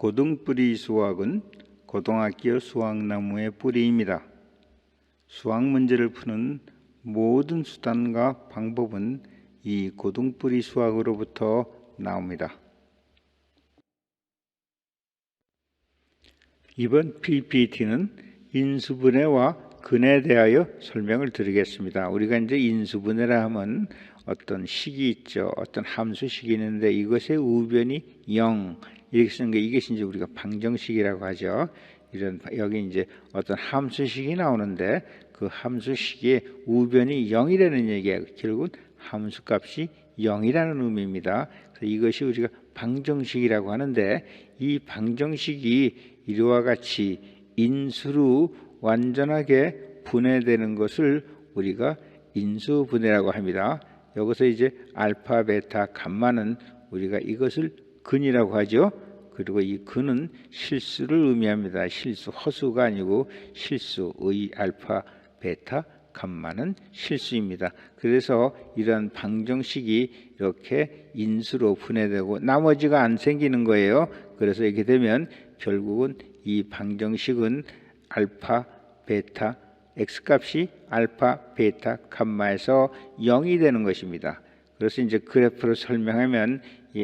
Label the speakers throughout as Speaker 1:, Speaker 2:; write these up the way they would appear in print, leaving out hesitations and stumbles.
Speaker 1: 고등뿌리 수학은 고등학교 수학나무의 뿌리입니다. 수학 문제를 푸는 모든 수단과 방법은 이 고등뿌리 수학으로부터 나옵니다. 이번 PPT는 인수분해와 근에 대하여 설명을 드리겠습니다. 우리가 이제 인수분해라 하면 어떤 식이 있죠. 어떤 함수식이 있는데 이것의 우변이 0 이렇게 쓰는 게 이것이 이제 우리가 방정식이라고 하죠. 이런 여기 이제 어떤 함수식이 나오는데 그 함수식의 우변이 0이라는 얘기예요. 결국은 함수값이 0이라는 의미입니다. 그래서 이것이 우리가 방정식이라고 하는데 이 방정식이 이와 같이 인수로 완전하게 분해되는 것을 우리가 인수분해라고 합니다. 여기서 이제 알파, 베타, 감마는 우리가 이것을 근이라고 하죠. 그리고 이 근은 실수를 의미합니다. 실수, 허수가 아니고 실수의 알파, 베타, 감마는 실수입니다. 그래서 이런 방정식이 이렇게 인수로 분해되고 나머지가 안 생기는 거예요. 그래서 이렇게 되면 결국은 이 방정식은 알파, 베타, x값이 알파, 베타, 감마에서 0이 되는 것입니다. 그래서 이제 그래프로 설명하면 이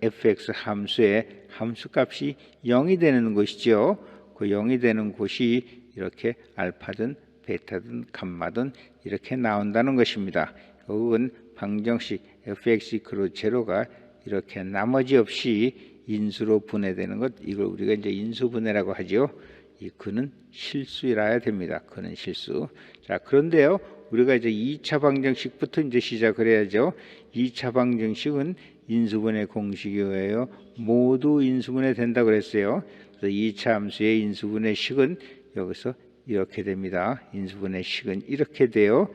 Speaker 1: fx 함수의 함수값이 0이 되는 것이죠. 그 0이 되는 곳이 이렇게 알파든 베타든 감마든 이렇게 나온다는 것입니다. 그건 방정식 fx 이퀄 제로가 이렇게 나머지 없이 인수로 분해되는 것, 이걸 우리가 이제 인수분해라고 하죠. 이 근은 실수라 해야 됩니다. 근은 실수. 자, 그런데요, 우리가 이제 2차 방정식부터 이제 시작을 해야죠. 2차 방정식은 인수분해 공식이에요. 모두 인수분해 된다고 그랬어요. 그래서 2차 함수의 인수분해 식은 여기서 이렇게 됩니다. 인수분해 식은 이렇게 돼요.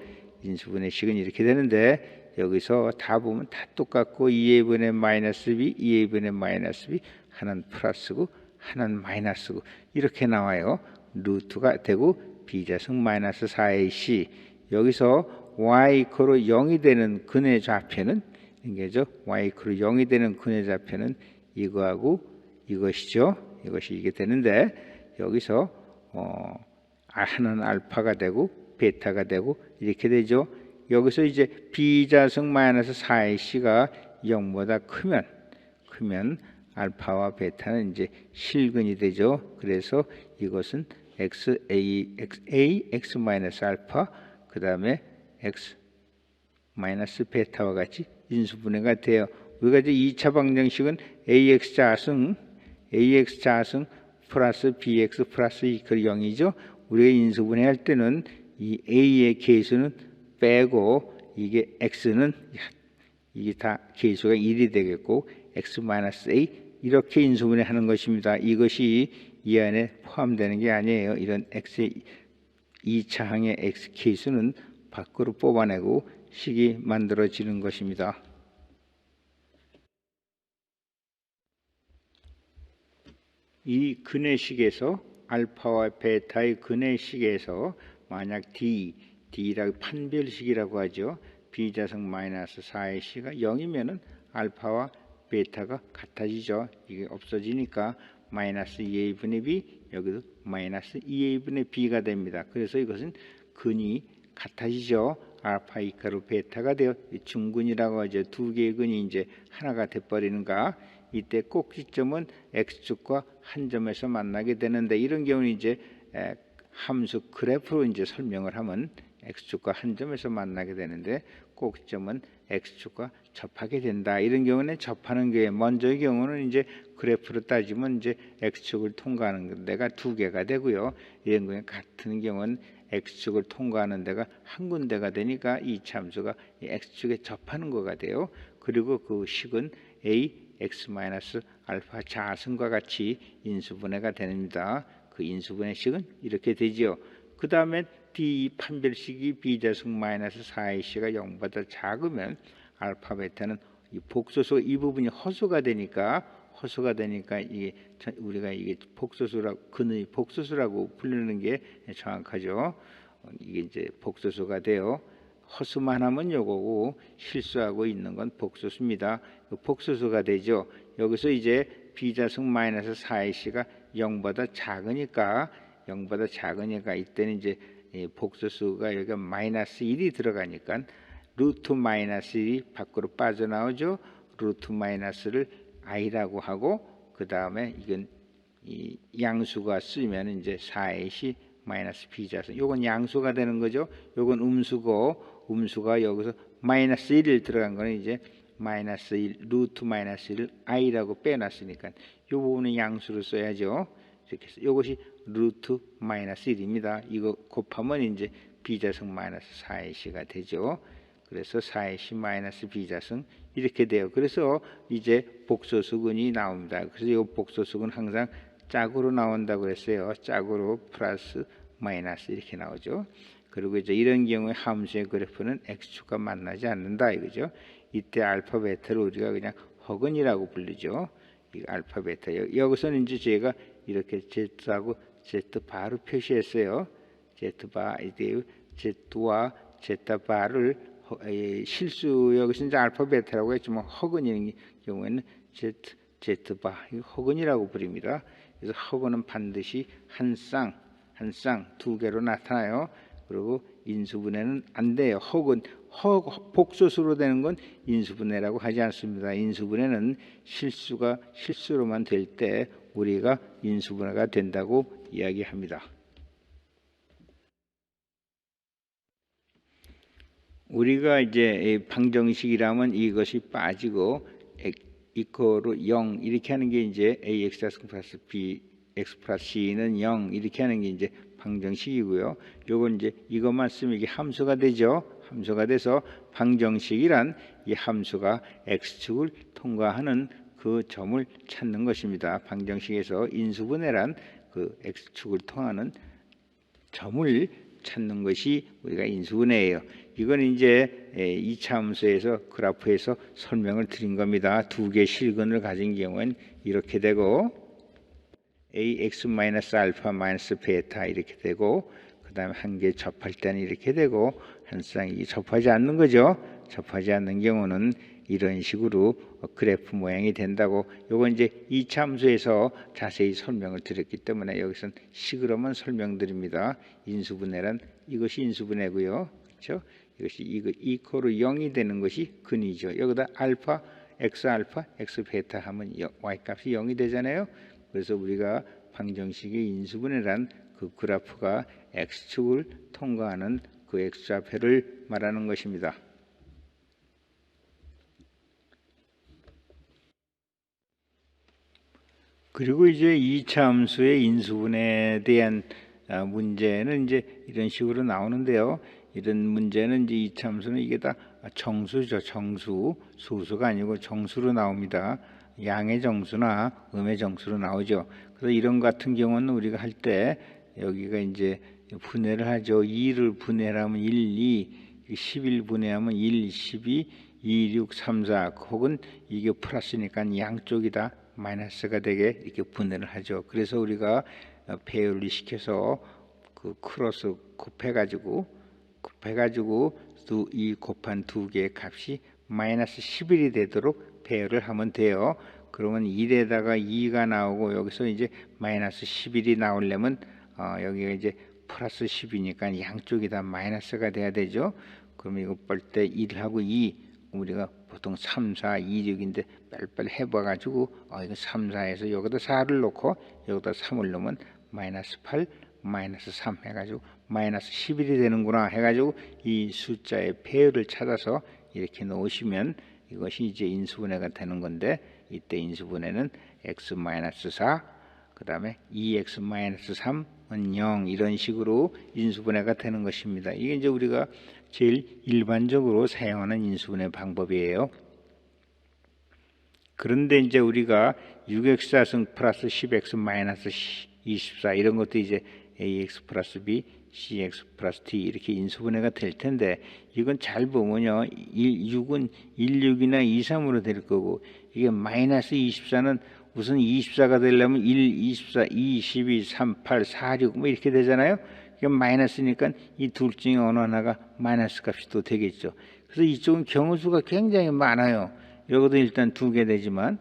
Speaker 1: 인수분해 식은 이렇게 되는데 여기서 다 보면 다 똑같고 2a분의 마이너스 b, 2a분의 마이너스 b, 하나는 플러스고 하나는 마이너스고 이렇게 나와요. 루트가 되고 b좌승 마이너스 4ac. 여기서 y 이퀄 0이 되는 근의 좌표는 이게죠. y 이퀄 0이 되는 근의 좌표는 이거하고 이것이죠. 이것이 이게 되는데 여기서 하나는 알파가 되고 베타가 되고 이렇게 되죠. 여기서 이제 b좌승 마이너스 4ac가 0보다 크면 알파와 베타는 이제 실근이 되죠. 그래서 이것은 x 마이너스 알파 그 다음에 x 마이너스 베타와 같이 인수분해가 돼요. 우리가 이제 2차 방정식은 ax 자승 플러스 bx 플러스 이퀄 0이죠. 우리가 인수분해할 때는 이 a의 계수는 빼고 이게 x는 이게 다 계수가 1이 되겠고 x 마이너스 a 이렇게 인수분해 하는 것입니다. 이것이 이 안에 포함되는 게 아니에요. 이런 x의 2차항의 x 계수는 밖으로 뽑아내고 식이 만들어지는 것입니다. 이 근해식에서 알파와 베타의 근해식에서 만약 D라고 판별식이라고 하죠. b좌승 마이너스 4ac가 0이면은 알파와 베타가 같아지죠. 이게 없어지니까 마이너스 2a분의 b, 여기도 마이너스 2a분의 b가 됩니다. 그래서 이것은 근이 같아지죠. 알파 이카로 베타가 되어 중근이라고 하죠. 두 개의 근이 이제 하나가 돼버리는가. 이때 꼭지점은 x축과 한 점에서 만나게 되는데 이런 경우는 이제 함수 그래프로 이제 설명을 하면 x축과 한 점에서 만나게 되는데 꼭지점은 x축과 접하게 된다. 이런 경우는 접하는 게 먼저의 경우는 이제 그래프로 따지면 이제 x축을 통과하는 데가 두 개가 되고요. 이런 경우에 같은 경우는 x축을 통과하는 데가 한 군데가 되니까 이 함수가 x축에 접하는 거가 돼요. 그리고 그 식은 a x 마이너스 알파 자승과 같이 인수분해가 됩니다. 그 인수분해 식은 이렇게 되지요. 그 다음에 D 판별식이 b좌승 마이너스 4ac가 0보다 작으면 알파 베타는 이 복소수 이 부분이 허수가 되니까 이게 우리가 이게 복소수라고 근의 복소수라고 부르는 게 정확하죠. 이게 이제 복소수가 돼요. 허수만 하면 요거고 실수하고 있는 건 복소수입니다. 복소수가 되죠. 여기서 이제 B자승 마이너스 4ac가 0보다 작으니까 이때는 이제 복소수가 여기가 마이너스 1이 들어가니까 루트 마이너스 1이 밖으로 빠져나오죠. 루트 마이너스를 i라고 하고 그 다음에 이건 이 양수가 쓰면 이제 4ac 마이너스 B자승. 요건 양수가 되는 거죠. 요건 음수가 여기서 마이너스 1을 들어간 거는 이제 마이너스 1, 루트 마이너스 1을 i라고 빼놨으니까 이 부분은 양수로 써야죠. 이렇게 해서 이것이 루트 마이너스 1입니다. 이거 곱하면 이제 B자승 마이너스 4ac가 되죠. 그래서 4ac 마이너스 B자승 이렇게 돼요. 그래서 이제 복소수근이 나옵니다. 그래서 이 복소수근 항상 짝으로 나온다고 했어요. 짝으로 플러스 마이너스 이렇게 나오죠. 그리고 이제 이런 경우에 함수의 그래프는 x축과 만나지 않는다 이거죠. 이때 알파 베타를 우리가 그냥 허근이라고 부르죠. 이 알파 베타. 여기서는 이제 제가 이렇게 z하고 z 바로 표시했어요. z 바 이제 z와 z 바를 실수 여기서 이제 알파 베타라고 했지만 허근인 경우에는 z 바 허근이라고 부릅니다. 그래서 허근은 반드시 한 쌍 두 개로 나타나요. 그리고 인수분해는 안 돼요. 복소수로 되는 건 인수분해라고 하지 않습니다. 인수분해는 실수로만 될 때 우리가 인수분해가 된다고 이야기합니다. 우리가 이제 방정식이라면 이것이 빠지고 이거로 0 이렇게 하는 게 이제 ax 플러스 bx 플러스 c는 0 이렇게 하는 게 이제 방정식이고요. 요건 이제 이것만 쓰면 이게 함수가 되죠. 함수가 돼서 방정식이란 이 함수가 x축을 통과하는 그 점을 찾는 것입니다. 방정식에서 인수분해란 그 x축을 통하는 점을 찾는 것이 우리가 인수분해예요. 이건 이제 2차 함수에서 그래프에서 설명을 드린 겁니다. 두 개의 실근을 가진 경우엔 이렇게 되고 ax-알파-베타 이렇게 되고 그 다음에 한 개 접할 때는 이렇게 되고 한 쌍이 접하지 않는 거죠. 접하지 않는 경우는 이런 식으로 그래프 모양이 된다고. 요건 이제 2차 함수에서 자세히 설명을 드렸기 때문에 여기서는 식으로만 설명드립니다. 인수분해란 이것이 인수분해고요. 그렇죠? 이것이 이코로 0이 되는 것이 근이죠. 여기다 알파, x 베타 하면 y 값이 0이 되잖아요. 그래서 우리가 방정식의 인수분해란 그 그래프가 x축을 통과하는 그 x좌표를 말하는 것입니다. 그리고 이제 2차 함수의 인수분해에 대한 문제는 이제 이런 식으로 나오는데요. 이런 문제는 이제 2차 함수는 이게 다 정수죠. 정수, 소수가 아니고 정수로 나옵니다. 양의 정수나 음의 정수로 나오죠. 그래서 이런 같은 경우는 우리가 할 때 여기가 이제 분해를 하죠. 2를 분해하면 1, 2, 11 분해하면 1, 12, 2, 6, 3, 4 혹은 이게 플러스니까 양쪽이 다 마이너스가 되게 이렇게 분해를 하죠. 그래서 우리가 배열을 시켜서 그 크로스 곱해가지고 이 곱한 두 개의 값이 마이너스 11이 되도록 배열을 하면 돼요. 그러면 1에다가 2가 나오고 여기서 이제 마이너스 11이 나오려면 여기가 이제 플러스 10이니까 양쪽이 다 마이너스가 돼야 되죠. 그럼 이거 볼 때 1하고 2 우리가 보통 3, 4, 2, 6인데 빨리빨리 해봐가지고 이거 3, 4에서 여기다 4를 놓고 여기다 3을 넣으면 마이너스 8, 마이너스 3 해가지고 마이너스 11이 되는구나 해가지고 이 숫자의 배열을 찾아서 이렇게 놓으시면 이것이 이제 인수분해가 되는 건데 이때 인수분해는 x-4 그 다음에 2x-3은 0 이런 식으로 인수분해가 되는 것입니다. 이게 이제 우리가 제일 일반적으로 사용하는 인수분해 방법이에요. 그런데 이제 우리가 6x4승 플러스 10x 마이너스 24 이런 것도 이제 ax 플러스 b, cx 플러스 d 이렇게 인수분해가 될 텐데 이건 잘 보면요. 6은 16이나 23으로 될 거고 이게 마이너스 24는 우선 24가 되려면 1, 24, 2, 12, 3, 8, 4, 6 뭐 이렇게 되잖아요. 이게 마이너스니까 이 둘 중에 어느 하나가 마이너스 값이 또 되겠죠. 그래서 이쪽은 경우수가 굉장히 많아요. 여기도 일단 두 개 되지만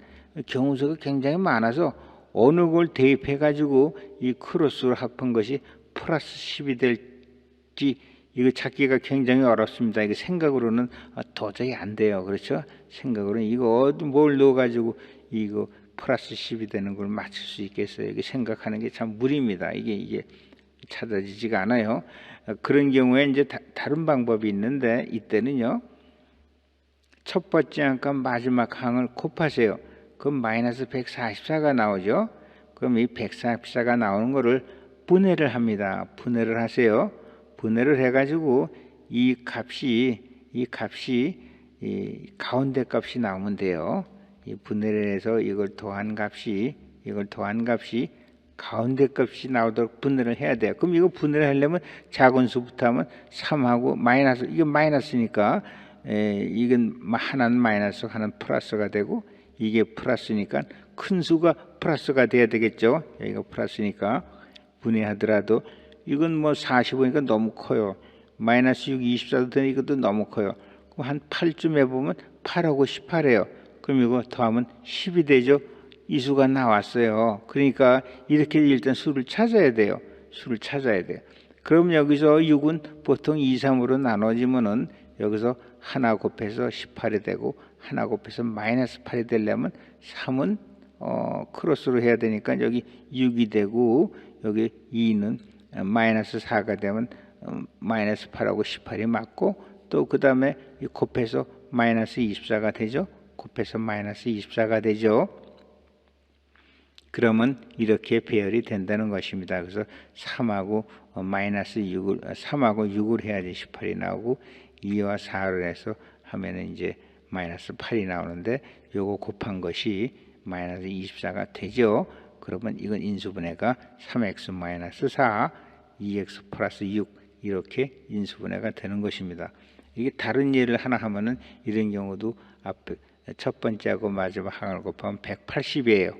Speaker 1: 경우수가 굉장히 많아서 어느 걸 대입해 가지고 이 크로스로 합한 것이 플러스 10이 될지 이거 찾기가 굉장히 어렵습니다. 이거 생각으로는 도저히 안 돼요. 그렇죠? 생각으로는 이거 뭘 넣어 가지고 이거 플러스 10이 되는 걸 맞출 수 있겠어요. 이게 생각하는 게 참 무리입니다. 이게 찾아지지가 않아요. 그런 경우에 이제 다른 방법이 있는데 이때는요. 첫 번째 항과 마지막 항을 곱하세요. 그럼 마이너스 144가 나오죠. 그럼 이 144가 나오는 거를 분해를 합니다. 분해를 하세요. 분해를 해가지고 이 값이 이 가운데 값이 나오면 돼요. 이 분해를 해서 이걸 더한 값이 가운데 값이 나오도록 분해를 해야 돼요. 그럼 이거 분해를 하려면 작은 수부터 하면 3하고 마이너스, 이건 마이너스니까 이건 하나는 마이너스 하나는 플러스가 되고 이게 플러스니까 큰 수가 플러스가 돼야 되겠죠. 여기가 플러스니까 분해하더라도 이건 뭐 45니까 너무 커요. 마이너스 6, 24도 되니 이것도 너무 커요. 그럼 한 8쯤 해보면 8하고 18이에요. 그럼 이거 더하면 10이 되죠. 이 수가 나왔어요. 그러니까 이렇게 일단 수를 찾아야 돼요. 그럼 여기서 6은 보통 2, 3으로 나눠지면은 여기서 하나 곱해서 18이 되고 하나 곱해서 마이너스 8이 되려면 3은 크로스로 해야 되니까 여기 6이 되고 여기 2는 마이너스 4가 되면 마이너스 8하고 18이 맞고 또 그 다음에 곱해서 마이너스 24가 되죠. 곱해서 마이너스 24가 되죠. 그러면 이렇게 배열이 된다는 것입니다. 그래서 3하고 마이너스 6을 3하고 6을 해야지 18이 나오고 2와 4를 해서 하면은 이제 마이너스 8이 나오는데 요거 곱한 것이 마이너스 24가 되죠. 그러면 이건 인수분해가 3x 마이너스 4, 2x 플러스 6 이렇게 인수분해가 되는 것입니다. 이게 다른 예를 하나 하면은 이런 경우도 앞에 첫 번째하고 마지막 항을 곱하면 180이에요.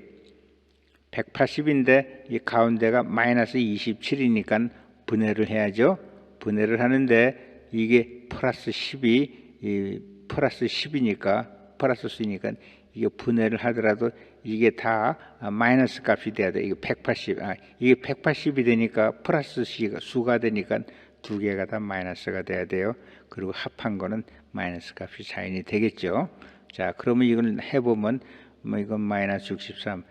Speaker 1: 180인데 이 가운데가 마이너스 27이니까 분해를 해야죠. 분해를 하는데 이게 플러스 10이 플러스 10이니까 플러스 수니까 이게 분해를 하더라도 이게 다 마이너스 값이 돼야 돼. 이게 180. 이게 180이 되니까 플러스 수가 되니까 두 개가 다 마이너스가 돼야 돼요. 그리고 합한 거는 마이너스 값이 자연히 되겠죠. 자, 그러면 이걸 해보면 뭐 이건 마이너스 63,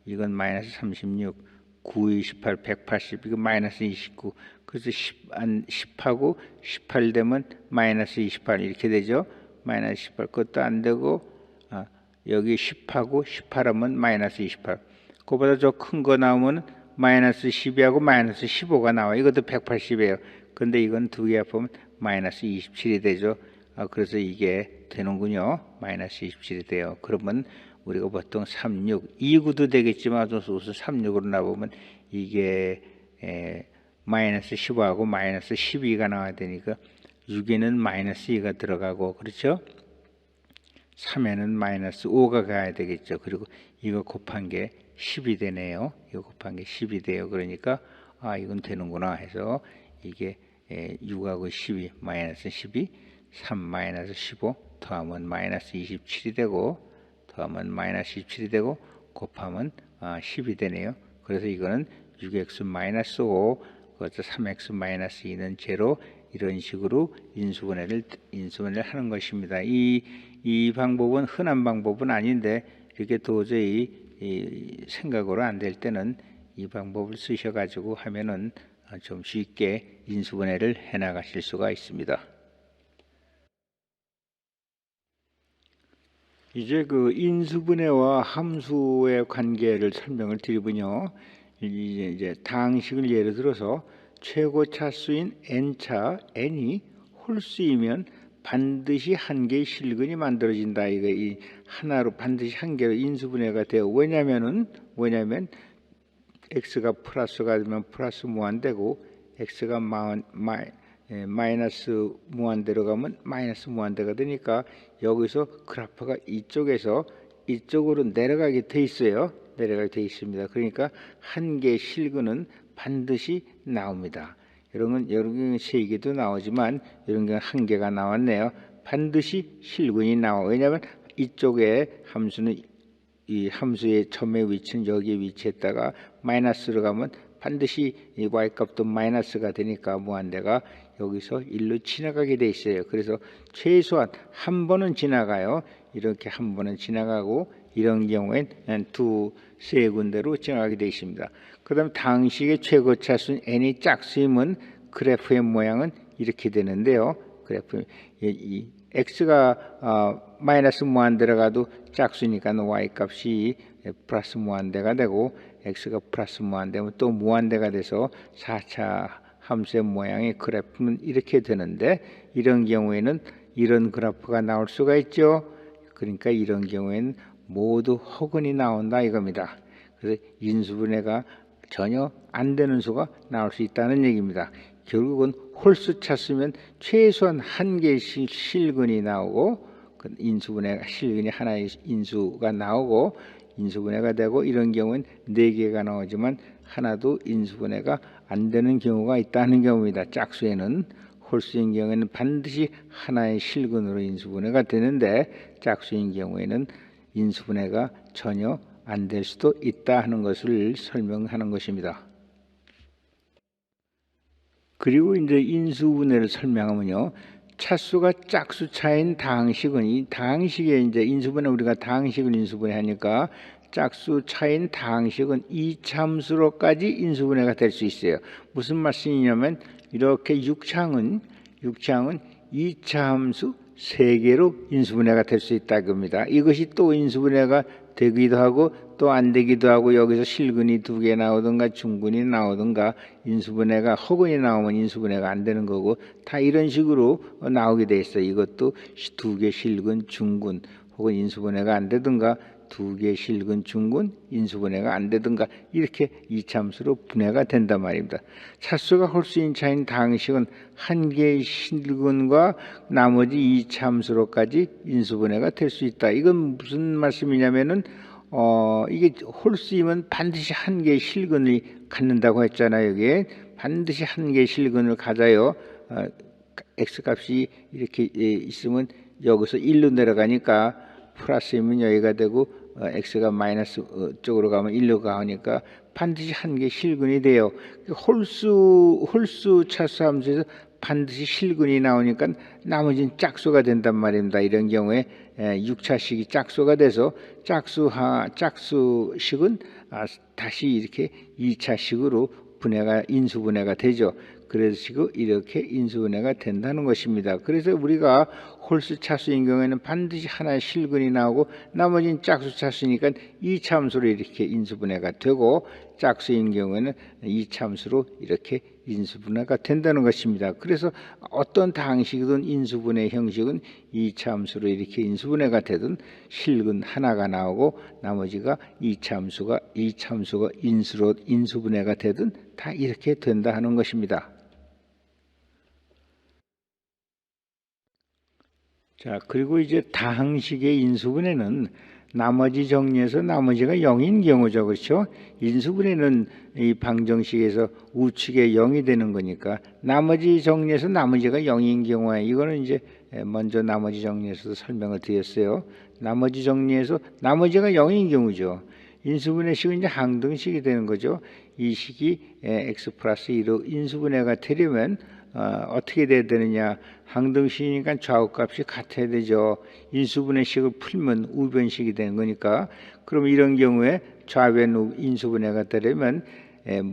Speaker 1: 이건 마이너스 36, 9, 28, 180, 이거 마이너스 29. 그래서 10하고 18 되면 마이너스 28 이렇게 되죠. 마이너스 18 그것도 안 되고 여기 10하고 18하면 마이너스 28. 그거보다 더 큰 거 나오면 마이너스 12하고 마이너스 15가 나와요. 이것도 180이에요. 근데 이건 두 개 합하면 마이너스 27이 되죠. 그래서 이게 되는군요. 마이너스 27이 돼요. 그러면 우리가 보통 36, 2구도 되겠지만 우선 36으로 나오면 이게 마이너스 15하고 마이너스 12가 나와야 되니까 6에는 마이너스 2가 들어가고 그렇죠? 3에는 마이너스 5가 가야 되겠죠. 그리고 이거 곱한 게 10이 되네요. 이거 곱한 게 10이 돼요. 그러니까 이건 되는구나 해서 이게 6하고 12 마이너스 12 3 마이너스 15 더하면 마이너스 27이 되고 더하면 마이너스 27이 되고 곱하면 10이 되네요. 그래서 이거는 6x 마이너스 5 그것도 3x 마이너스 2는 제로 이런 식으로 인수분해를 하는 것입니다. 이 방법은 흔한 방법은 아닌데 이렇게 도저히 생각으로 안 될 때는 이 방법을 쓰셔가지고 하면은 좀 쉽게 인수분해를 해나가실 수가 있습니다. 이제 그 인수분해와 함수의 관계를 설명을 드리면요. 이제 다항식을 예를 들어서 최고 차수인 n차 n이 홀수이면 반드시 한 개의 실근이 만들어진다. 이거 이 하나로 반드시 한 개로 인수분해가 돼요. 왜냐면 x가 플러스가 되면 플러스 무한대고 x가 마이너스 무한대로 가면 마이너스 무한대가 되니까 여기서 그래프가 이쪽에서 이쪽으로 내려가게 돼 있어요. 내려가게 돼 있습니다. 그러니까 한 개의 실근은 반드시 나옵니다. 이런 건 세 개도 나오지만 이런 건 한 개가 나왔네요. 반드시 실근이 나와. 왜냐하면 이쪽에 함수는 이 함수의 처음의 위치는 여기에 위치했다가 마이너스로 가면 반드시 이 y값도 마이너스가 되니까 무한대가 여기서 1로 지나가게 돼 있어요. 그래서 최소한 한 번은 지나가요. 이렇게 한 번은 지나가고 이런 경우엔 두세 군데로 지나가게 되어 있습니다. 그 다음 당식의 최고 차수는 n이 짝수이면 그래프의 모양은 이렇게 되는데요. 그래프 이 x가 마이너스 무한대로 가도 짝수니까 y값이 플러스 무한대가 되고 x가 플러스 무한대면 또 무한대가 돼서 4차 함수의 모양의 그래프는 이렇게 되는데 이런 경우에는 이런 그래프가 나올 수가 있죠. 그러니까 이런 경우에는 모두 허근이 나온다 이겁니다. 그래서 인수분해가 전혀 안 되는 수가 나올 수 있다는 얘기입니다. 결국은 홀수 찾으면 최소한 한 개의 실근이 나오고 인수분해가 실근이 하나의 인수가 나오고 인수분해가 되고 이런 경우는 네 개가 나오지만 하나도 인수분해가 안 되는 경우가 있다는 경우입니다. 짝수에는 홀수인 경우에는 반드시 하나의 실근으로 인수분해가 되는데 짝수인 경우에는 인수분해가 전혀 안 될 수도 있다 하는 것을 설명하는 것입니다. 그리고 이제 인수분해를 설명하면요. 차수가 짝수 차인 다항식은 이 다항식에 이제 인수분해 우리가 다항식을 인수분해 하니까 짝수 차인 다항식은 이차함수로까지 인수분해가 될 수 있어요. 무슨 말씀이냐면 이렇게 육차항은 이차함수 3개로 인수분해가 될 수 있다 겁니다. 이것이 또 인수분해가 되기도 하고 또 안 되기도 하고 여기서 실근이 2개 나오든가 중근이 나오든가 인수분해가 허근이 나오면 인수분해가 안 되는 거고 다 이런 식으로 나오게 돼 있어요. 이것도 2개 실근 중근 혹은 인수분해가 안 되든가 2개 실근 중근 인수분해가 안 되든가 이렇게 이차함수로 분해가 된단 말입니다. 차수가 홀수인 차인 다항식은 한 개의 실근과 나머지 이차함수로까지 인수분해가 될 수 있다. 이건 무슨 말씀이냐면은 이게 홀수이면 반드시 한 개의 실근을 갖는다고 했잖아요. 이게 반드시 한 개의 실근을 가져요. x값이 이렇게 있으면 여기서 1로 내려가니까 플러스이면 여기가 되고 x가 마이너스 쪽으로 가면 1로 가니까 반드시 한 개 실근이 돼요. 홀수 차수 함수에서 반드시 실근이 나오니까 나머지는 짝수가 된단 말입니다. 이런 경우에 6차식이 짝수가 돼서 짝수식은 다시 이렇게 2차식으로 인수분해가 되죠. 그래서 이렇게 인수분해가 된다는 것입니다. 그래서 우리가 홀수 차수인 경우에는 반드시 하나의 실근이 나오고 나머지는 짝수 차수니까 이차함수로 이렇게 인수분해가 되고 짝수인 경우에는 이차함수로 이렇게 인수분해가 된다는 것입니다. 그래서 어떤 다항식이든 인수분해 형식은 이차함수로 이렇게 인수분해가 되든 실근 하나가 나오고 나머지가 이차함수가 인수분해가 되든 다 이렇게 된다 하는 것입니다. 자, 그리고 이제 다항식의 인수분해는 나머지 정리해서 나머지가 0인 경우죠. 그렇죠? 인수분해는 이 방정식에서 우측에 0이 되는 거니까 나머지 정리해서 나머지가 0인 경우에 이거는 이제 먼저 나머지 정리해서 설명을 드렸어요. 나머지 정리해서 나머지가 0인 경우죠. 인수분해식은 이제 항등식이 되는 거죠. 이 식이 x 플러스 2로 인수분해가 되려면 어떻게 돼야 되느냐. 항등식이니까 좌우값이 같아야 되죠. 인수분해식을 풀면 우변식이 되는 거니까 그럼 이런 경우에 좌변 인수분해가 되려면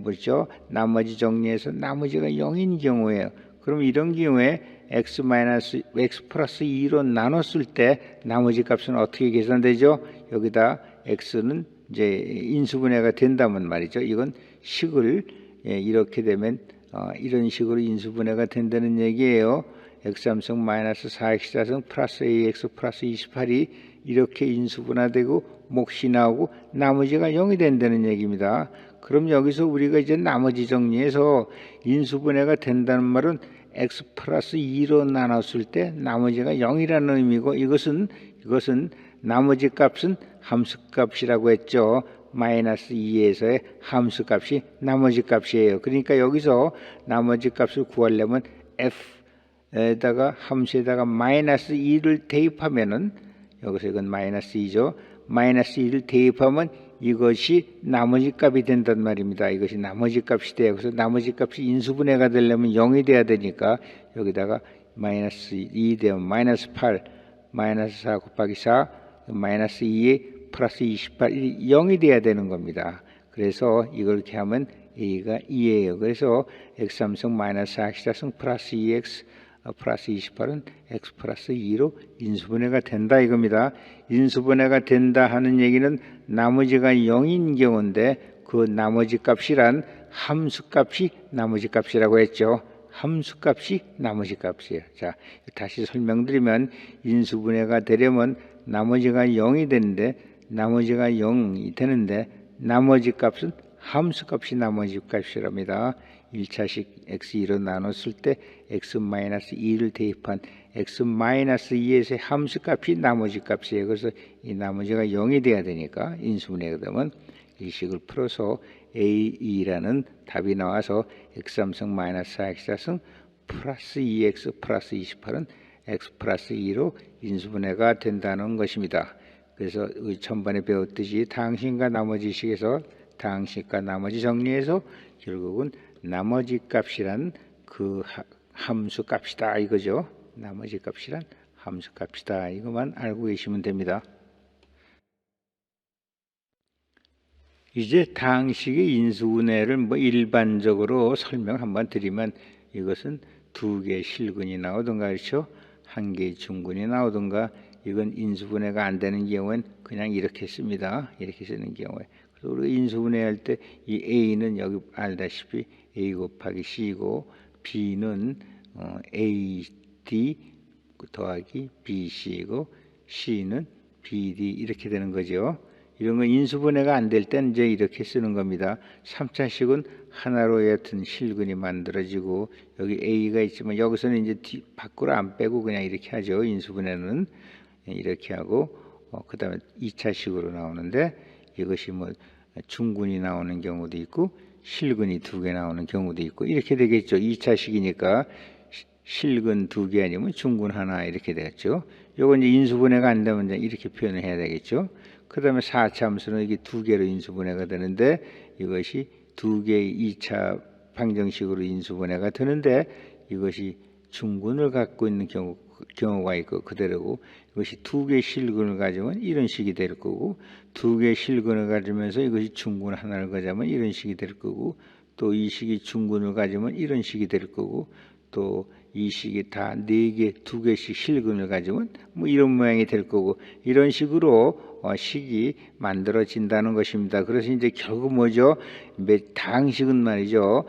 Speaker 1: 뭐죠? 나머지 정리해서 나머지가 0인 경우에요. 그럼 이런 경우에 x 플러스 2로 나눴을 때 나머지 값은 어떻게 계산되죠? 여기다 x는 이제 인수분해가 된다면 말이죠. 이건 식을 이렇게 되면 이런 식으로 인수분해가 된다는 얘기예요. x3승 마이너스 4x 4승 플러스 ax 플러스 28이 이렇게 인수분해되고 몫이 나오고 나머지가 0이 된다는 얘기입니다. 그럼 여기서 우리가 이제 나머지 정리해서 인수분해가 된다는 말은 x 플러스 2로 나눴을 때 나머지가 0이라는 의미고 이것은 나머지 값은 함수값이라고 했죠. 마이너스 2에서의 함수값이 나머지 값이에요. 그러니까 여기서 나머지 값을 구하려면 f에다가 함수에다가 마이너스 2를 대입하면은 여기서 이건 마이너스 2죠. 마이너스 2를 대입하면 이것이 나머지 값이 된단 말입니다. 이것이 나머지 값이 돼요. 그래서 나머지 값이 인수분해가 되려면 0이 돼야 되니까 여기다가 마이너스 2 되면 마이너스 8, 마이너스 4 곱하기 4, 마이너스 2에 플러스 28, 0이 돼야 되는 겁니다. 그래서 이걸 이렇게 하면 a가 2예요. 그래서 x3승 마이너스 4x4승 플러스 2x 플러스 28은 x 플러스 2로 인수분해가 된다 이겁니다. 인수분해가 된다 하는 얘기는 나머지가 0인 경우인데 그 나머지 값이란 함수값이 나머지 값이라고 했죠. 함수값이 나머지 값이에요. 자, 다시 설명드리면 인수분해가 되려면 나머지가 0이 되는데 나머지가 0이 되는데 나머지 값은 함수값이 나머지 값이랍니다. 1차식 x2로 나눴을 때 x-2를 대입한 x-2에서의 함수값이 나머지 값이에요. 그래서 이 나머지가 0이 돼야 되니까 인수분해가 되면 이 식을 풀어서 a2라는 답이 나와서 x3승 마이너스 4x4승 플러스 2x 플러스 28은 x 플러스 2로 인수분해가 된다는 것입니다. 그래서 전번에 배웠듯이 당신과 나머지 식에서 당식과 나머지 정리해서 결국은 나머지 값이란 그 함수 값이다 이거죠. 나머지 값이란 함수 값이다 이것만 알고 계시면 됩니다. 이제 당식의 인수분해를 일반적으로 설명 한번 드리면 이것은 두 개의 실근이 나오든가 그렇죠. 한 개의 중근이 나오든가 이건 인수분해가 안 되는 경우엔 그냥 이렇게 씁니다. 이렇게 쓰는 경우에. 그래서 우리가 인수분해할 때 이 A는 여기 알다시피 A 곱하기 C고 B는 AD 더하기 BC고 C는 BD 이렇게 되는 거죠. 이런 건 인수분해가 안 될 때는 이제 이렇게 쓰는 겁니다. 3차식은 하나로 옅은 실근이 만들어지고 여기 A가 있지만 여기서는 이제 밖으로 안 빼고 그냥 이렇게 하죠. 인수분해는 이렇게 하고 그 다음에 2차식으로 나오는데 이것이 뭐 중근이 나오는 경우도 있고 실근이 두 개 나오는 경우도 있고 이렇게 되겠죠. 2차식이니까 실근 두 개 아니면 중근 하나 이렇게 되겠죠. 요건 이제 인수분해가 안 되면 이제 이렇게 표현을 해야 되겠죠. 그 다음에 4차 함수는 이게 두 개로 인수분해가 되는데 이것이 두 개의 2차 방정식으로 인수분해가 되는데 이것이 중근을 갖고 있는 경우가 있고 그대로고 이것이 두 개의 실근을 가지면 이런 식이 될 거고 두 개의 실근을 가지면서 이것이 중근 하나를 가지면 이런 식이 될 거고 또 이 식이 중근을 가지면 이런 식이 될 거고 또 이 식이 다 네 개, 두 개씩 실근을 가지면 뭐 이런 모양이 될 거고 이런 식으로 식이 만들어진다는 것입니다. 그래서 이제 결국 뭐죠? 당식은 말이죠.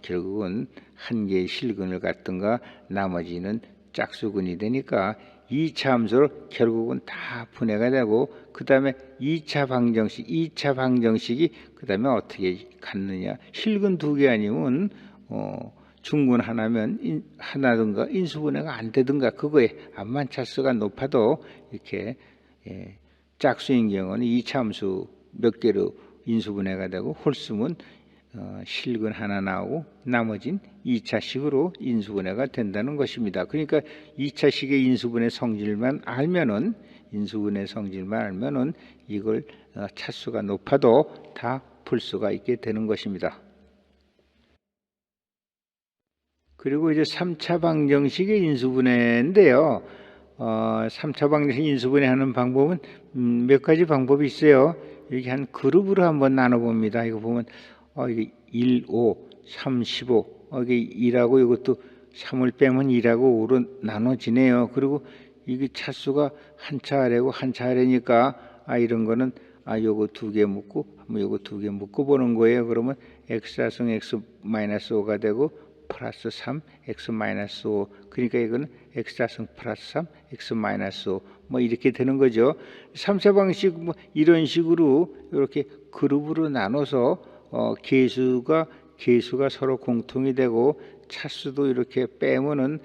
Speaker 1: 결국은 한 개의 실근을 갖든가 나머지는 짝수근이 되니까 2차 함수로 결국은 다 분해가 되고 그 다음에 2차 방정식이 그 다음에 어떻게 갖느냐. 실근 두 개 아니면 중근 하나면 하나든가 인수분해가 안 되든가 그거에 암만 차수가 높아도 이렇게 짝수인 경우는 2차 함수 몇 개로 인수분해가 되고 홀수면 실근 하나 나오고 나머진 2차식으로 인수분해가 된다는 것입니다. 그러니까 2차식의 인수분해 성질만 알면은 이걸 차수가 높아도 다 풀 수가 있게 되는 것입니다. 그리고 이제 3차 방정식의 인수분해인데요. 3차 방정식 인수분해하는 방법은 몇 가지 방법이 있어요. 이렇게 한 그룹으로 한번 나눠봅니다. 이거 보면 이게 1, 5, 3, 15 이게 2라고 이것도 3을 빼면 2라고 5로 나눠지네요. 그리고 이게 차수가 한 차 아래고 한 차 아래니까 이런 거는 요거 두 개 묶고 요거 두 개 묶고 보는 거예요. 그러면 x4승 x-5가 되고 플러스 3 x-5 그러니까 이거는 x4승 플러스 3 x-5 뭐 이렇게 되는 거죠. 3차 방식 뭐 이런 식으로 이렇게 그룹으로 나눠서 계수가 서로 공통이 되고 차수도 이렇게 빼면은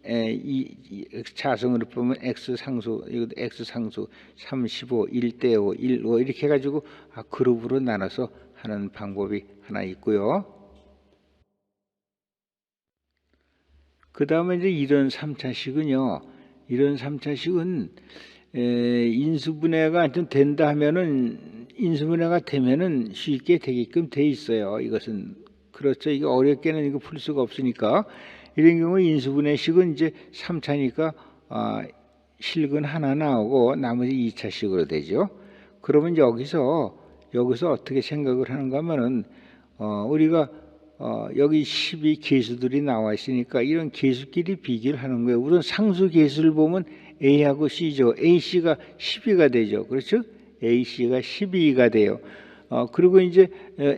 Speaker 1: 이 차성으로 보면 x 상수 이것도 x 상수 35 1대5 1, 5 이렇게 해가지고 그룹으로 나눠서 하는 방법이 하나 있고요. 그 다음에 이제 이런 3차식은요. 이런 3차식은 인수분해가 하여튼 된다 하면은 인수분해가 되면은 쉽게 되게끔 돼 있어요. 이것은 그렇죠. 이거 어렵게는 이거 풀 수가 없으니까 이런 경우 인수분해식은 이제 3차니까 실근 하나 나오고 나머지 2차식으로 되죠. 그러면 여기서 어떻게 생각을 하는가 하면은 우리가 여기 12 계수들이 나와 있으니까 이런 계수끼리 비교를 하는 거예요. 우선 상수 계수를 보면 A하고 C죠. AC가 12가 되죠. 그렇죠? AC가 12가 돼요. 그리고 이제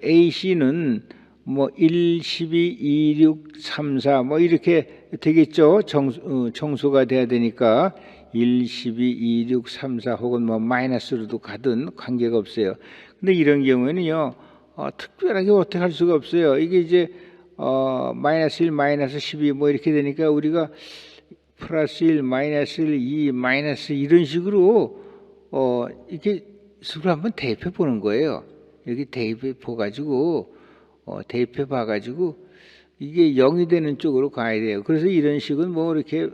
Speaker 1: AC는 뭐 1, 12, 2, 6, 3, 4 뭐 이렇게 되겠죠. 정수가 돼야 되니까 1, 12, 2, 6, 3, 4 혹은 뭐 마이너스로도 가든 관계가 없어요. 근데 이런 경우에는요. 특별하게 어떻게 할 수가 없어요. 이게 이제 마이너스 1, 마이너스 12 뭐 이렇게 되니까 우리가 플러스 1, 마이너스 1, 2, 마이너스 이런 식으로 이렇게 수를 한번 대입해 보는 거예요. 여기 대입해 봐가지고 이게 0이 되는 쪽으로 가야 돼요. 그래서 이런 식은 뭐 이렇게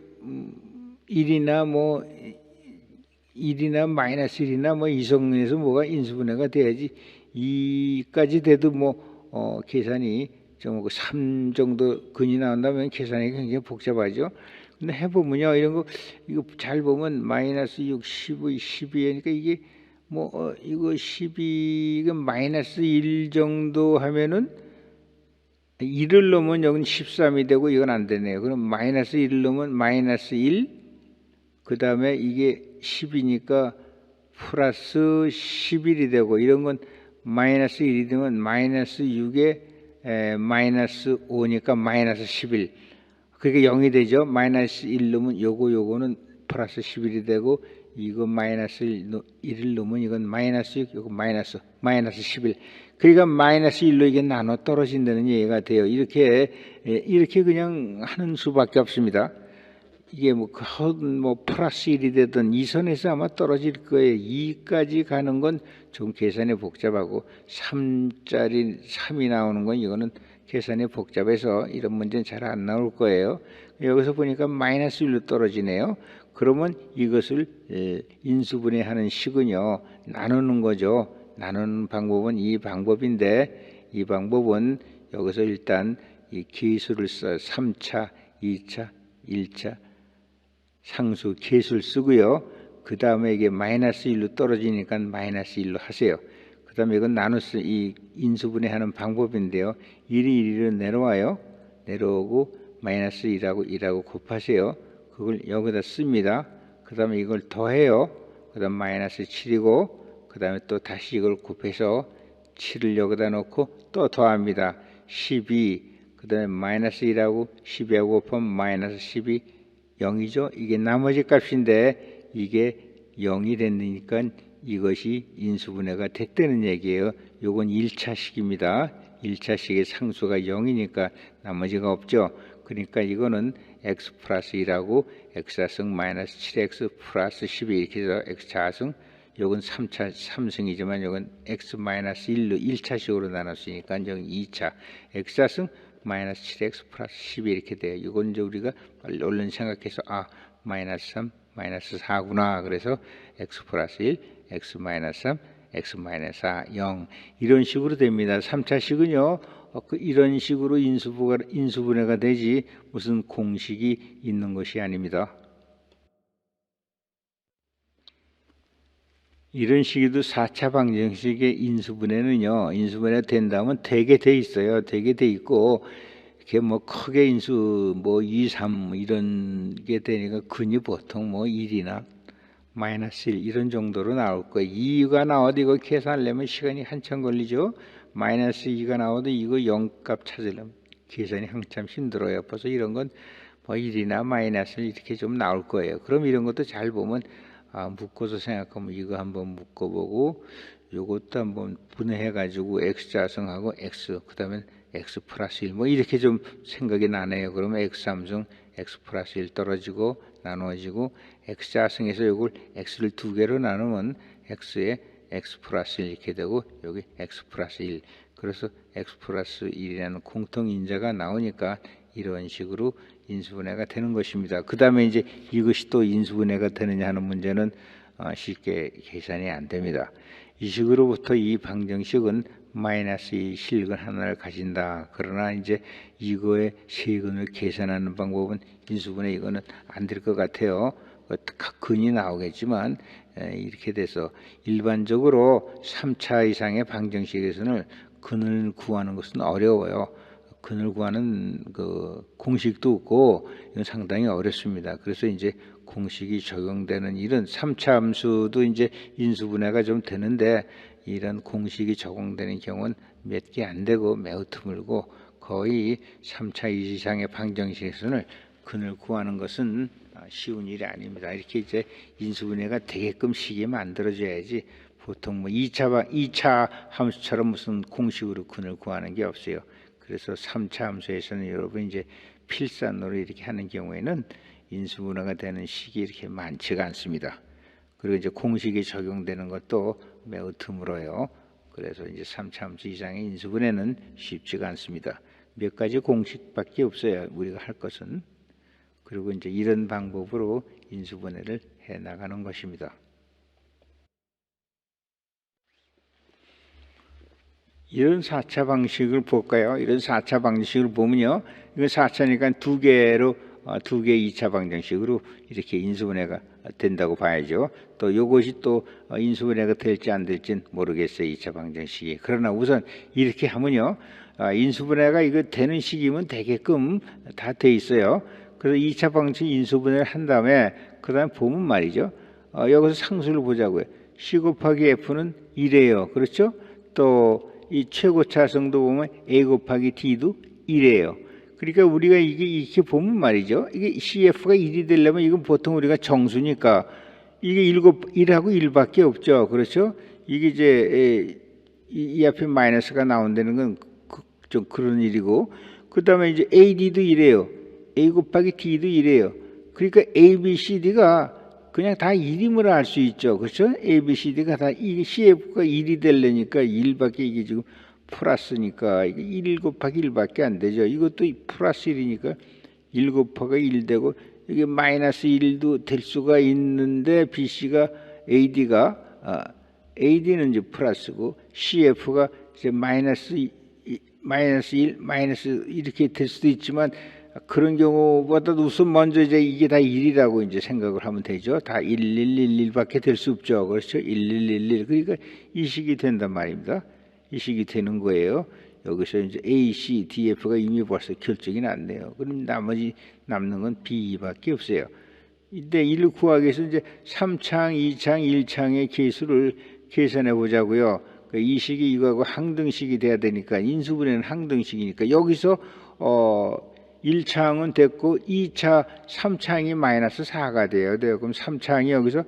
Speaker 1: 1이나 마이너스 1이나 뭐 이성에서 뭐가 인수분해가 돼야지 2까지 돼도 뭐 계산이 좀 3 정도 근이 나온다면 계산이 굉장히 복잡하죠. 근데 해보면요 이런 거 이거 잘 보면 마이너스 6, 12, 12니까 이게 뭐 이거 12가 마이너스 1 정도 하면은 1을 넣으면 여기는 13이 되고 이건 안 되네요. 그럼 마이너스 1을 넣으면 마이너스 1, 그 다음에 이게 10이니까 플러스 11이 되고 이런 건 마이너스 1이 되면 마이너스 6에 마이너스 5니까 마이너스 11. 그게 0이 되죠. 마이너스 1 넣으면 요거는 플러스 11이 되고 이거 마이너스 1을 넣으면 이건 마이너스 6, 이거 마이너스 11. 그러니까 마이너스 1로 이게 나눠 떨어진다는 얘기가 돼요. 이렇게 그냥 하는 수밖에 없습니다. 이게 뭐 플러스 1이 되든 이 선에서 아마 떨어질 거예요. 2까지 가는 건 좀 계산이 복잡하고 3이 나오는 건 이거는 계산이 복잡해서 이런 문제는 잘 안 나올 거예요. 여기서 보니까 마이너스 1로 떨어지네요. 그러면 이것을 인수분해하는 식은요 나누는 거죠. 나누는 방법은 이 방법인데 이 방법은 여기서 일단 이 계수를 써 3차, 2차, 1차 상수 계수를 쓰고요. 그 다음에 이게 마이너스 1로 떨어지니까 마이너스 1로 하세요. 그 다음에 이건 나눠서 이 인수분해하는 방법인데요. 1이 1로 내려와요. 내려오고 마이너스 1하고 곱하세요. 그걸 여기다 씁니다. 그 다음에 이걸 더해요. 그 다음 마이너스 7이고 그 다음에 또 다시 이걸 곱해서 7을 여기다 놓고 또 더합니다. 12, 그 다음에 마이너스 1하고 12하고 곱하면 마이너스 12, 0이죠. 이게 나머지 값인데 이게 0이 됐으니까 이것이 인수분해가 됐다는 얘기예요. 요건 1차식입니다. 1차식의 상수가 0이니까 나머지가 없죠. 그러니까 이거는 x 플러스 1하고 x좌승 마이너스 7x 플러스 12 이렇게 해서 x좌승, 요건 3승이지만 요건 x 마이너스 1로 1차식으로 나눴으니까 여기 2차 x좌승 마이너스 7x 플러스 12 이렇게 돼요. 이건 이제 우리가 얼른 생각해서 마이너스 3, 마이너스 4구나. 그래서 x 플러스 1, x 마이너스 3, x 마이너스 4, 0 이런 식으로 됩니다. 3차식은요 이런 식으로 인수분해가 되지 무슨 공식이 있는 것이 아닙니다. 이런 식으로 4차 방정식의 인수분해는요, 인수분해가 된다면 되게 돼 있어요. 되게 돼 있고, 이렇게 뭐 크게 인수, 2, 3 이런 게 되니까 근이 보통 1이나 마이너스 1 이런 정도로 나올 거예요. 2가 나와도 이거 계산하려면 시간이 한참 걸리죠. 마이너스 2가 나와도 이거 0값 찾으려면 계산이 한참 힘들어요. 벌써 이런 건 1이나 마이너스 1 이렇게 좀 나올 거예요. 그럼 이런 것도 잘 보면 묶어서 생각하면 이거 한번 묶어보고 요것도 한번 분해해가지고 x좌승하고 x 그 다음에 x 플러스 1 이렇게 좀 생각이 나네요. 그러면 x3승 x 플러스 1 떨어지고 나누어지고 x좌승에서 이걸 x를 두 개로 나누면 x에 x 플러스 1 이렇게 되고 여기 x 플러스 1 그래서 x 플러스 1이라는 공통인자가 나오니까 이런 식으로 인수분해가 되는 것입니다. 그 다음에 이제 이것이 또 인수분해가 되느냐 하는 문제는 쉽게 계산이 안 됩니다. 이 식으로부터 이 방정식은 마이너스 이 실근 하나를 가진다. 그러나 이제 이거의 세근을 계산하는 방법은 인수분해 이거는 안 될 것 같아요. 근이 나오겠지만 이렇게 돼서 일반적으로 3차 이상의 방정식에서는 근을 구하는 것은 어려워요. 근을 구하는 그 공식도 없고 이건 상당히 어렵습니다. 그래서 이제 공식이 적용되는 이런 3차 함수도 이제 인수분해가 좀 되는데 이런 공식이 적용되는 경우는 몇 개 안 되고 매우 드물고 거의 3차 이상의 방정식에서는 근을 구하는 것은 쉬운 일이 아닙니다. 이렇게 이제 인수분해가 되게끔 쉽게 만들어져야지 보통 뭐 2차 함수처럼 무슨 공식으로 근을 구하는 게 없어요. 그래서 3차 함수에서는 여러분 이제 필산으로 이렇게 하는 경우에는 인수분해가 되는 식이 이렇게 많지가 않습니다. 그리고 이제 공식이 적용되는 것도 매우 드물어요. 그래서 이제 3차 함수 이상의 인수분해는 쉽지가 않습니다. 몇 가지 공식밖에 없어요. 우리가 할 것은. 그리고 이제 이런 방법으로 인수분해를 해 나가는 것입니다. 이런 4차 방식을 볼까요? 이런 4차 방식을 보면요. 이건 4차니까 두 개의 2차 방정식으로 이렇게 인수분해가 된다고 봐야죠. 또 이것이 또 인수분해가 될지 안 될지는 모르겠어요. 2차 방정식이. 그러나 우선 이렇게 하면요. 인수분해가 이거 되는 식이면 되게끔 다 돼 있어요. 그래서 2차 방정식 인수분해를 한 다음에 그 다음에 보면 말이죠. 여기서 상수를 보자고요. C 곱하기 F는 1이에요. 그렇죠? 또 이 최고차성도 보면 A 곱하기 D도 1이에요. 그러니까 우리가 이게 이렇게 보면 말이죠. 이게 CF가 1이 되려면 이건 보통 우리가 정수니까 이게 1하고 1밖에 없죠. 그렇죠? 이게 이제 이 앞에 마이너스가 나온다는 건 좀 그런 일이고 그 다음에 이제 AD도 1이에요. A 곱하기 D도 1이에요. 그러니까 A, B, C, D가 그냥 다 1임을 알 수 있죠. 그렇죠? A, B, C, D가 다 이게 CF가 1이 되려니까 1밖에 이게 지금 플러스니까 이게 1 곱하기 1밖에 안 되죠. 이것도 플러스 1이니까 1 곱하기 1 되고 이게 마이너스 1도 될 수가 있는데 BC가 AD는 이제 플러스고 CF가 이제 마이너스 1, 마이너스 이렇게 될 수도 있지만 그런 경우보다도 우선 먼저 이제 이게 다 1이라고 이제 생각을 하면 되죠. 다 1111밖에 될 수 없죠. 그렇죠? 1111. 그러니까 이 식이 된단 말입니다. 이 식이 되는 거예요. 여기서 이제 A, C, D, F가 이미 벌써 결정이 났네요. 그럼 나머지 남는 건 B밖에 없어요. 이때 1을 구하기 위해서 이제 3창, 2창, 1창의 계수를 계산해 보자고요. 이 식이 이거하고 항등식이 돼야 되니까 인수분해는 항등식이니까 여기서 1창은 됐고 2차, 3창이 마이너스 4가 돼요. 그럼 3창이 여기서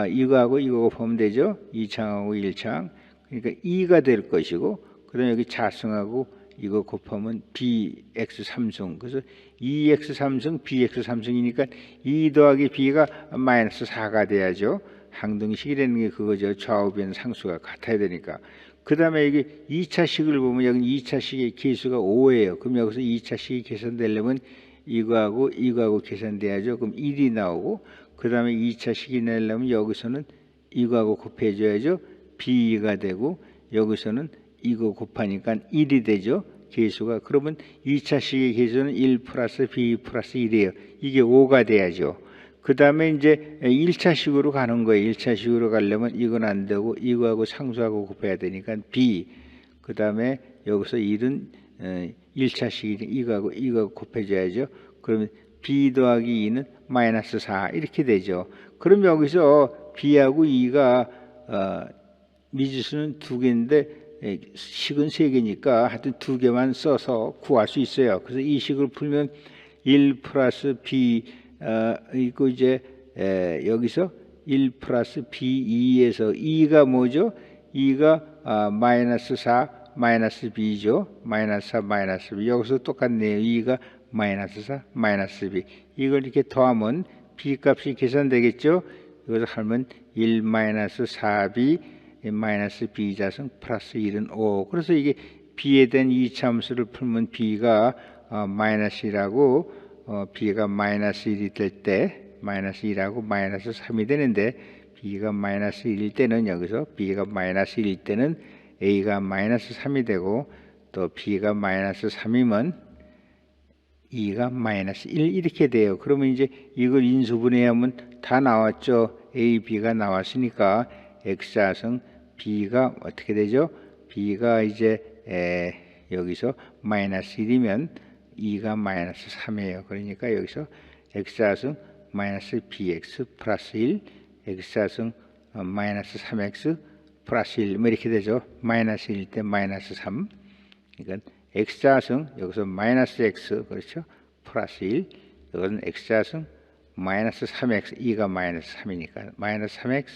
Speaker 1: 이거하고 이거 보면 되죠. 2창하고 1창. 그러니까 2가 될 것이고 그다음에 여기 자승하고 이거 곱하면 bx 3승. 그래서 2x 3승 bx 3승이니까 2 더하기 b가 마이너스 4가 돼야죠. 항등식이라는 게 그거죠. 좌우변 상수가 같아야 되니까. 그 다음에 여기 2차식을 보면 여기 2차식의 계수가 5예요. 그럼 여기서 2차식이 계산되려면 이거하고 계산돼야죠. 그럼 1이 나오고 그 다음에 2차식이 내려면 여기서는 이거하고 곱해줘야죠. b가 되고 여기서는 이거 곱하니까 1이 되죠. 계수가. 그러면 2차식의 계수는 1 플러스 b 플러스 1이에요. 이게 5가 돼야죠. 그 다음에 이제 1차식으로 가는 거예요. 1차식으로 가려면 이건 안 되고 이거하고 상수하고 곱해야 되니까 b. 그 다음에 여기서 1은 1차식이 이거하고 곱해줘야죠. 그러면 b 더하기 2는 마이너스 4 이렇게 되죠. 그럼 여기서 b하고 2가 미지수는 2개인데 식은 3개니까 하여튼 2개만 써서 구할 수 있어요. 그래서 이 식을 풀면 1 플러스 b 있고 이제 여기서 1 플러스 b2에서 2가 뭐죠? 2가 마이너스 4 마이너스 b죠. 마이너스 4 마이너스 b. 여기서 똑같네요. 2가 마이너스 4 마이너스 b. 이걸 이렇게 더하면 b 값이 계산되겠죠. 이것을 하면 1 마이너스 4b 마이너스 b 자승 플러스 1은 5. 그래서 이게 b에 대한 이차함수를 풀면 b가 마이너스 1하고 b가 마이너스 1이 될 때 마이너스 1하고 마이너스 3이 되는데 b가 마이너스 1일 때는 여기서 b가 마이너스 1일 때는 a가 마이너스 3이 되고 또 b가 마이너스 3이면 2가 마이너스 1 이렇게 돼요. 그러면 이제 이걸 인수분해하면 다 나왔죠. a, b가 나왔으니까 x좌승 b가 어떻게 되죠? b가 이제 여기서 마이너스 1이면 2가 마이너스 3이에요. 그러니까 여기서 x좌승 마이너스 bx 플러스 1, x좌승 마이너스 3x 플러스 1, 뭐 이렇게 되죠. 마이너스 1일 때 마이너스 3. 이건 x좌승 여기서 마이너스 x 그렇죠. 플러스 1. 이건 x좌승 마이너스 3x 2가 마이너스 3이니까 마이너스 3x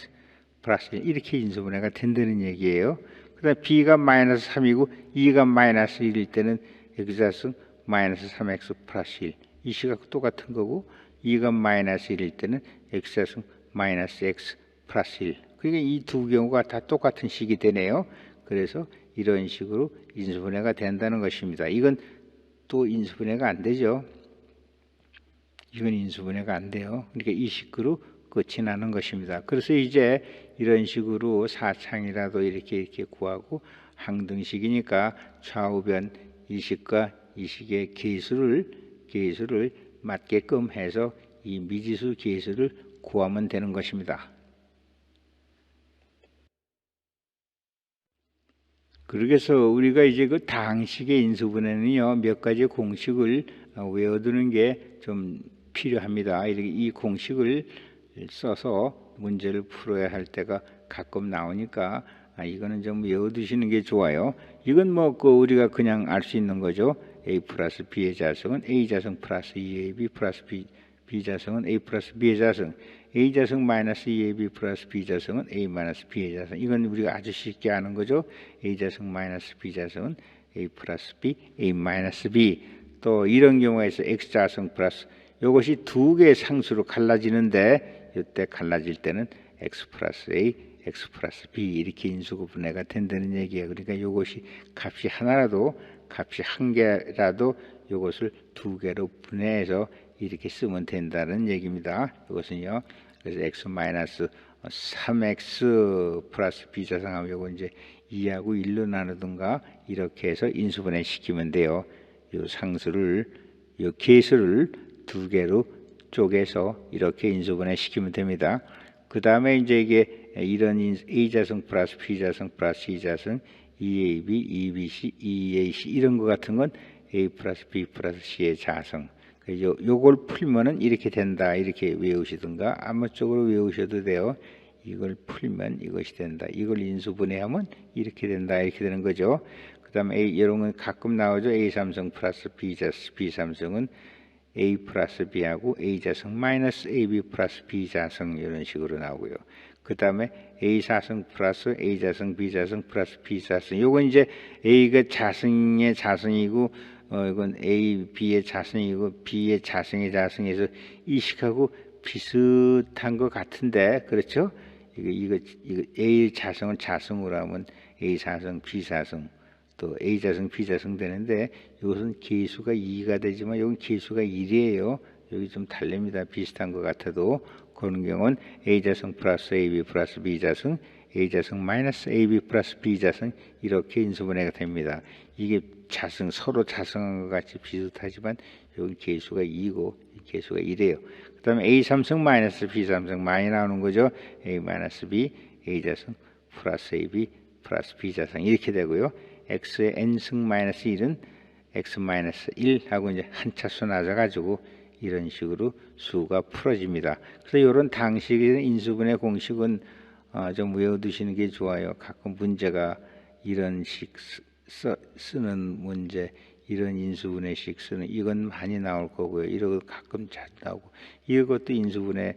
Speaker 1: 플러스 1 이렇게 인수분해가 된다는 얘기예요. 그 다음에 b가 마이너스 3이고 2가 마이너스 1일 때는 x좌승 마이너스 3x 플러스 1 이 식과 똑같은 거고 2가 마이너스 1일 때는 x좌승 마이너스 x 플러스 1 그러니까 이 두 경우가 다 똑같은 식이 되네요. 그래서 이런 식으로 인수분해가 된다는 것입니다. 이건 또 인수분해가 안 되죠. 이건 인수분해가 안 돼요. 그러니까 이 식으로 끝이 나는 것입니다. 그래서 이제 이런 식으로 사창이라도 이렇게 구하고 항등식이니까 좌우변 이 식과 이 식의 계수를 맞게끔 해서 이 미지수 계수를 구하면 되는 것입니다. 그래서 우리가 이제 그 다항식의 인수분해는요 몇 가지 공식을 외워두는 게 좀 필요합니다. 이렇게 이 공식을 써서 문제를 풀어야 할 때가 가끔 나오니까 이거는 좀 외워두시는 게 좋아요. 이건 뭐 우리가 그냥 알 수 있는 거죠. a 플러스 b의 자승은 a 자승 플러스 2ab 플러스 b 자승은 a 플러스 b의 자승, a 자승 마이너스 2ab 플러스 b 자승은 a 마이너스 b의 자승. 이건 우리가 아주 쉽게 아는 거죠. a 자승 마이너스 b 자승은 a 플러스 b, a 마이너스 b. 또 이런 경우에서 x 자승 플러스 이것이 두 개의 상수로 갈라지는데 이때 갈라질 때는 x 플러스 a, x 플러스 b 이렇게 인수분해가 된다는 얘기예요. 그러니까 이것이 값이 하나라도 값이 한 개라도 이것을 두 개로 분해해서 이렇게 쓰면 된다는 얘기입니다. 이것은요. 그래서 x 마이너스 3x 플러스 b 자승하면 이거 이제 2하고 1로 나누든가 이렇게 해서 인수분해 시키면 돼요. 이 상수를 이 계수를 두 개로 쪼개서 이렇게 인수분해 시키면 됩니다. 그 다음에 이제 이게 이런 a 자승 플러스 b 자승 플러스 c 자승 2ab, 2bc, 2ac 이런 거 같은 건 a 플러스 b 플러스 c의 자승. 요걸 풀면은 이렇게 된다 이렇게 외우시든가 아무쪽으로 외우셔도 돼요. 이걸 풀면 이것이 된다. 이걸 인수분해하면 이렇게 된다 이렇게 되는 거죠. 그 다음에 이런 건 가끔 나오죠. a 삼승 플러스 b 삼승은 a 플러스 b하고 a 자승 마이너스 ab 플러스 b 자승 이런 식으로 나오고요. 그 다음에 a 사승 플러스 a 자승 b 자승 플러스 b 자승. 요건 이제 a가 자승의 자승이고 이건 a b의 자승이고 b의 자승의 자승에서 이 식하고 비슷한 것 같은데 그렇죠? 이거 a 자승은 자승으로 하면 a 사승 b 사승 또 a 자승 b 자승 되는데 이것은 계수가 2가 되지만 이건 계수가 1이에요. 여기 좀 다릅니다. 비슷한 것 같아도 그런 경우는 a 자승 플러스 ab 플러스 b 자승 a 자승 마이너스 ab 플러스 b 자승 이렇게 인수분해가 됩니다. 이게 자승 서로 자승한 것 같이 비슷하지만 여기 계수가 2고 계수가 1이에요. 그 다음에 a 삼승 마이너스 b 삼승 많이 나오는 거죠. a 마이너스 b a 자승 플러스 ab 플러스 b 자승 이렇게 되고요. x의 n승 마이너스 1은 x 마이너스 1하고 이제 한 차수 낮아가지고 이런 식으로 수가 풀어집니다. 그래서 이런 당식의 인수분해 공식은 좀 외워두시는 게 좋아요. 가끔 문제가 이런 식 쓰는 문제, 이런 인수분해식 쓰는 이건 많이 나올 거고요. 이런 거 가끔 잘 나오고 이것도 인수분해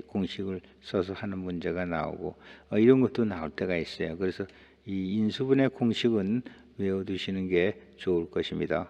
Speaker 1: 공식을 써서 하는 문제가 나오고 이런 것도 나올 때가 있어요. 그래서 이 인수분해 공식은 외워두시는 게 좋을 것입니다.